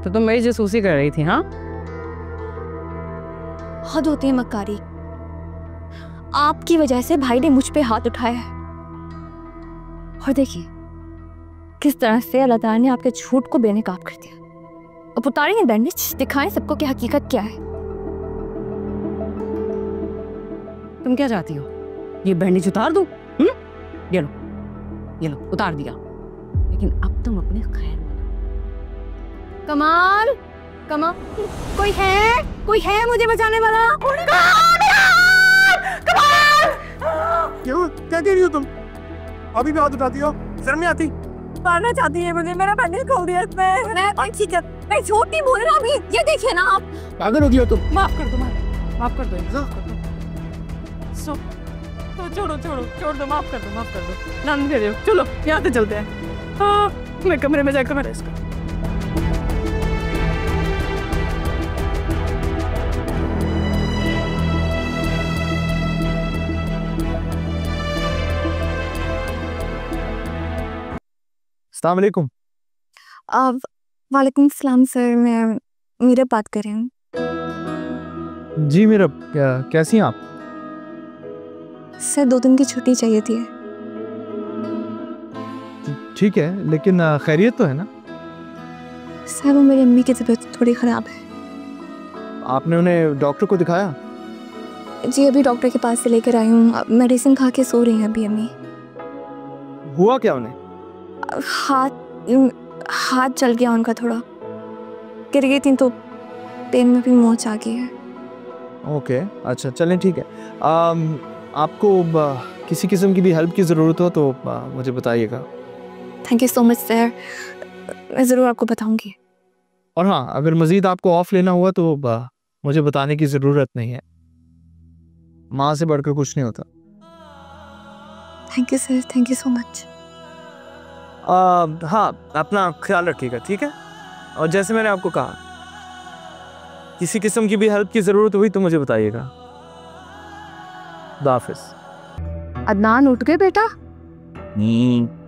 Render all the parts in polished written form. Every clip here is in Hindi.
तो तुम मेरी जासूसी कर रही थी? हाँ, हद होती है मक्कारी। आपकी वजह से भाई ने मुझ पे हाथ उठाया है, और देखिए किस तरह से अल्लाह ताला ने आपके झूठ को बेनकाब कर दिया। अब उतारेंगे बैंडेज, दिखाएं सबको कि हकीकत क्या है। तुम क्या चाहती हो? ये बैंडेज उतार दूं? ये लो, ये लो, उतार दिया। लेकिन अब तुम अपने खैर मना। कमाल, कमाल, कोई है मुझे बचाने वाला? कमाल! क्यों, क्या कह रही हो तुम? अभी भी हाथ उठाती हो, शर्म नहीं आती? मारना चाहती है मुझे, मेरा बैंडेज खोल दिया इसने। मैं झूठ नहीं बोल रहा अभी, ये देखिए ना आप। पागल हो गई हो तुम? माफ कर दो, माफ कर दो। सो तो छोड़ दो, माफ कर दो। नाम दे दो, चलो यहाँ से चलते हैं। हाँ, मैं कमरे में जाकर मैं रेस्ट करूँ। अस्सलाम वालेकुम। वालेकुम सलाम सर, मैं मीरा बात कर रही हूँ। जी मेरा, कैसी हैं आप? सर 2 दिन की छुट्टी चाहिए थी। ठीक है, लेकिन खैरियत तो है ना? सर वो मेरी अम्मी की तबीयत थोड़ी ख़राब है। आपने उन्हें डॉक्टर को दिखाया? जी अभी डॉक्टर के पास से लेकर आई हूँ, मेडिसिन खा के सो रही हैं अभी अम्मी। हुआ क्या उन्हें? हाथ जल गया उनका, थोड़ा गिर गई थी तो पेन में भी मोच आ गई है। ओके, अच्छा, चलें, ठीक है। आपको किसी किस्म की भी हेल्प की ज़रूरत हो तो मुझे बताइएगा। Thank you so much sir, मैं ज़रूर आपको बताऊंगी। और हाँ, अगर मज़ीद आपको ऑफ लेना हुआ तो मुझे बताने की ज़रूरत नहीं है। माँ से बढ़कर कुछ नहीं होता। Thank you sir, thank you so much. हाँ, अपना ख्याल रखिएगा, ठीक है? और जैसे मैंने आपको कहा, किसी किस्म की भी हेल्प की ज़रूरत हुई तो मुझे बताइएगा। खुदा हाफिज़। अदनान उठ गए बेटा?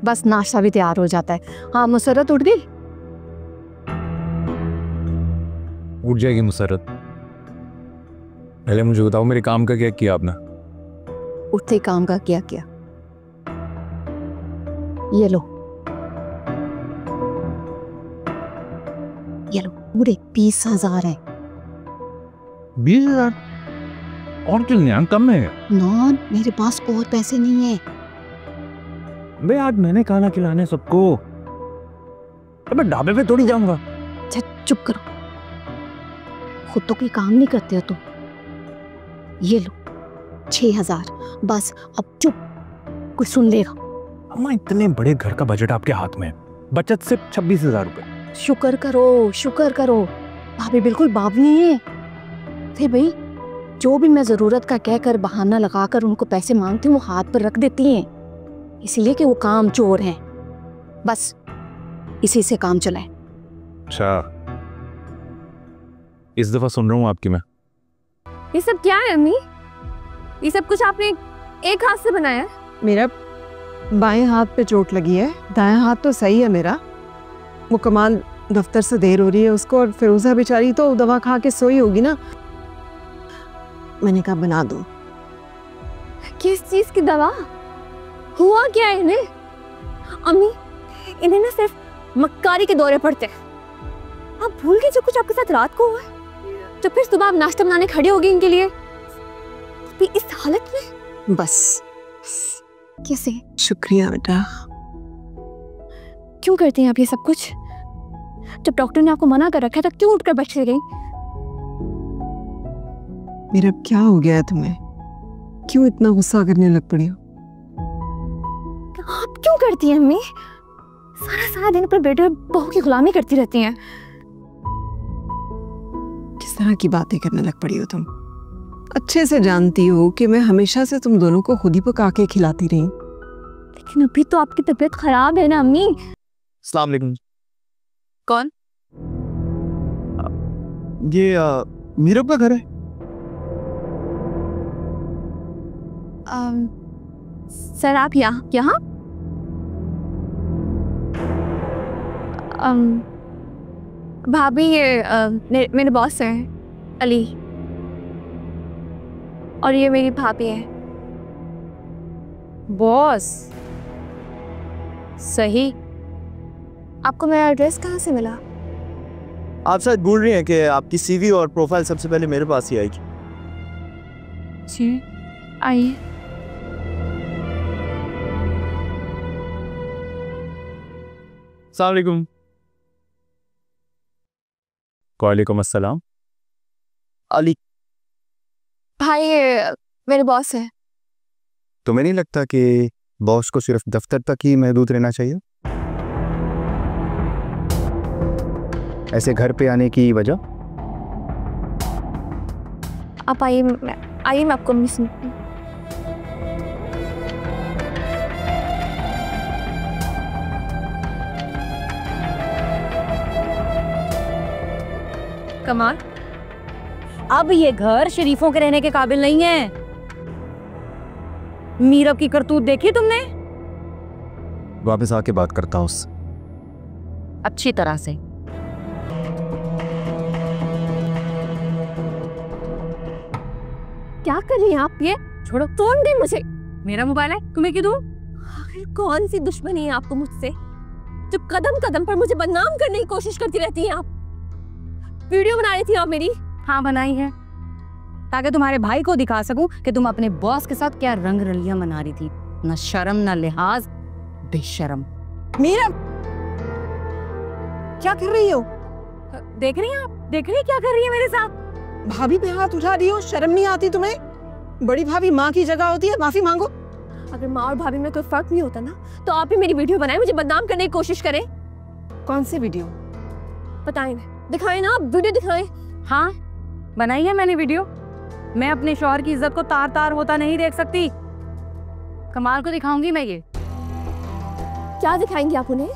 बस नाश्ता भी तैयार हो जाता है। हाँ, मुसरत उठ गई? उठ जाएगी मुसरत। पहले मुझे बताओ, मेरे काम का क्या किया आपने? उठते ही काम का क्या किया? ये लो, ये लो, पूरे 20,000 है। 20,000? और क्यों नहीं, कम है। नॉन, मेरे पास और पैसे नहीं है। बे आज मैंने खाना खिलाने सबको, मैं ढाबे पे थोड़ी जाऊंगा। चुप करो, खुद तो कोई काम नहीं करते हो तुम। ये लो 6,000, बस अब चुप, कोई सुन लेगा। अम्मा, इतने बड़े घर का बजट आपके हाथ में है, बचत सिर्फ 26,000 रुपए। शुक्र करो, भाभी बिल्कुल बावली है। फिर भाई जो भी मैं जरूरत का कहकर बहाना लगाकर उनको पैसे मांगती हूँ वो हाथ पर रख देती हैं, इसलिए कि वो काम चोर हैं। बस इसी से काम चलाए। अच्छा, इस दफा सुन रहा हूँ आपकी मैं। ये सब क्या है अम्मी? ये सब कुछ आपने एक हाथ से बनाया है? मेरा बाएं हाथ पे चोट लगी है, दायां हाथ तो सही है मेरा। वो कमाल दफ्तर से देर हो रही है उसको, और फिरोजा बेचारी तो दवा खा के सोई होगी ना। मैंने कहा बना दो। किस चीज की दवा? हुआ क्या है इन्हें? अम्मी, इन्हें ना सिर्फ मक्कारी के दौरे पड़ते हैं। आप भूल गए जो कुछ आपके साथ रात को हुआ है? तो फिर सुबह आप नाश्ता बनाने खड़े हो गए इनके लिए, अभी इस हालत में? बस कैसे? शुक्रिया बेटा। क्यों करती हैं आप ये सब कुछ? जब डॉक्टर ने आपको मना कर रखा था क्यों उठकर बैठ गई? मेरा क्या हो गया है तुम्हें? क्यों इतना गुस्सा करने लग पड़ी हो? आप क्यों करती हैं अम्मी? सारा दिन अपने बेटे और बहू की गुलामी करती रहती हैं। किस तरह की बातें करने लग पड़ी हो तुम? अच्छे से जानती हो कि मैं हमेशा से तुम दोनों को खुद ही पका के खिलाती रही। लेकिन अभी तो आपकी तबीयत खराब है ना अम्मी। अस्सलाम वालेकुम। कौन? ये मीरब का घर है? सर आप यहाँ? भाभी ये मेरे बॉस हैं अली, और ये मेरी भाभी है। बॉस? सही। आपको मेरा एड्रेस कहाँ से मिला? आप शायद भूल रही हैं कि आपकी सीवी और प्रोफाइल सबसे पहले मेरे पास ही आएगी। जी आइए। अस्सलाम वालेकुम। वालेकुम अस्सलाम। अली, भाई ये मेरे बॉस है। तुम्हें नहीं लगता कि बॉस को सिर्फ दफ्तर तक ही महदूद रहना चाहिए? ऐसे घर पे आने की वजह? आप आइए, मैं आपको मिस। कमाल, अब ये घर शरीफों के रहने के काबिल नहीं है। मीरब की करतूत देखी तुमने? वापस आके बात करता हूँ उससे। अच्छी तरह से। क्या कर रही हैं आप? ये छोड़ो, फोन दे मुझे। मेरा मोबाइल है, तुम्हें क्यों दूं? आखिर कौन सी दुश्मनी है आपको मुझसे, जो कदम कदम पर मुझे बदनाम करने की कोशिश करती रहती हैं आप? वीडियो बना रही थी आप मेरी। हाँ बनाई है, ताकि तुम्हारे भाई को दिखा सकूं कि तुम अपने बॉस के साथ क्या रंग रलियां मना रही थी। न शर्म न लिहाज, बेशर्म। मीरा, क्या कर रही हो? देख रही हैं आप? देख रही हैं क्या कर रही है मेरे साथ? भाभी पे हाथ उठा रही हो, शर्म नहीं आती तुम्हें? बड़ी भाभी माँ की जगह होती है, माफी मांगो। अगर माँ और भाभी में कोई फर्क नहीं होता ना, तो आप ही मेरी वीडियो बनाए, मुझे बदनाम करने की कोशिश करें। कौन सी वीडियो? बताएं, दिखाएं ना, आप वीडियो दिखाएं। हाँ बनाई है मैंने वीडियो। मैं अपने शौहर की इज्जत को तार तार होता नहीं देख सकती। कमाल को दिखाऊंगी मैं ये। क्या दिखाएंगी आप उन्हें?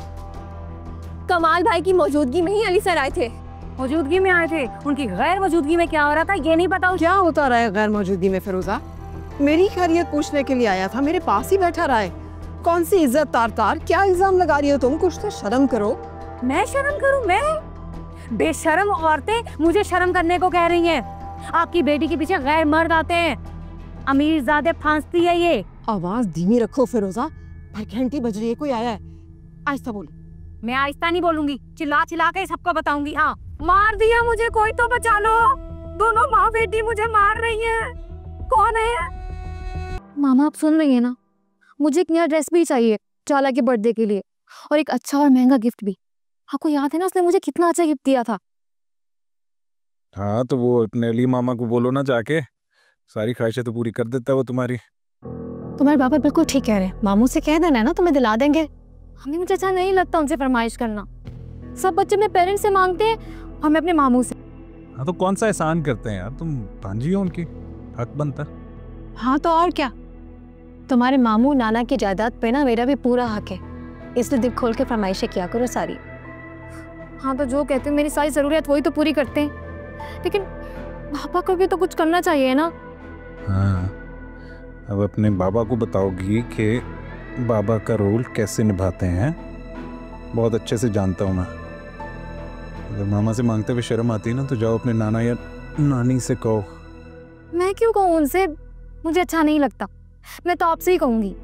कमाल भाई की मौजूदगी में ही अली सर आए थे। मौजूदगी में आए थे, उनकी गैर मौजूदगी में क्या हो रहा था ये नहीं पता। क्या होता रहा है गैर मौजूदगी में फिरोजा? मेरी खैरियत पूछने के लिए आया था, मेरे पास ही बैठा रहा है। कौन सी इज्जत तार तार? क्या इल्जाम लगा रही हो तुम? कुछ तो शर्म करो। मैं शर्म करूं? मैं? बेशर्म औरतें मुझे शर्म करने को कह रही हैं। आपकी बेटी के पीछे गैर मर्द आते हैं, अमीरजादे फांसती है ये। आवाज धीमी रखो फिरोजा, घंटी बज रही है, कोई आया है। आहिस्ता बोल। मैं आहिस्ता नहीं बोलूंगी, चिल्ला चिल्ला के सबको बताऊंगी। हाँ, मार दिया मुझे, कोई तो बचा लो। दोनों माँ बेटी मुझे मार रही हैं। कौन है? मामा आप सुन रही है ना, मुझे एक नया ड्रेस भी चाहिए चाला के बर्थडे के लिए, और एक अच्छा और महंगा गिफ्ट भी। आपको याद है ना उसने मुझे कितना अच्छा गिफ्ट दिया था? हाँ तो वो अपने अली मामा को बोलो ना, जाके सारी ख्वाहिशें तो पूरी कर देता है वो तुम्हारी। तुम्हारे पापा बिल्कुल ठीक कह रहे हैं, मामू से कह देना ना, तुम्हें दिला देंगे। हमें मुझे अच्छा नहीं लगता उनसे फरमाइश करना। सब बच्चे अपने पेरेंट्स से मांगते हैं, हमें अपने मामू से। हाँ तो कौन सा एहसान करते हैं यार, तुम भांजी हो उनकी, हक बनता। हाँ तो और क्या, तुम्हारे मामू नाना की जायदाद पे ना मेरा भी पूरा हक है, इसलिए दिल खोल के फरमाइशें किया करो सारी। हाँ तो जो कहते हैं मेरी सारी ज़रूरियात वही तो पूरी करते हैं, लेकिन पापा को भी तो कुछ करना चाहिए ना। हाँ, अब अपने बाबा को बताओगी कि बाबा का रोल कैसे निभाते हैं। बहुत अच्छे से जानता हूँ मैं। अगर मामा से मांगते हुए शर्म आती है ना, तो जाओ अपने नाना या नानी से कहो। मैं क्यों कहूँ उनसे? मुझे अच्छा नहीं लगता। मैं तो आपसे ही कहूँगी।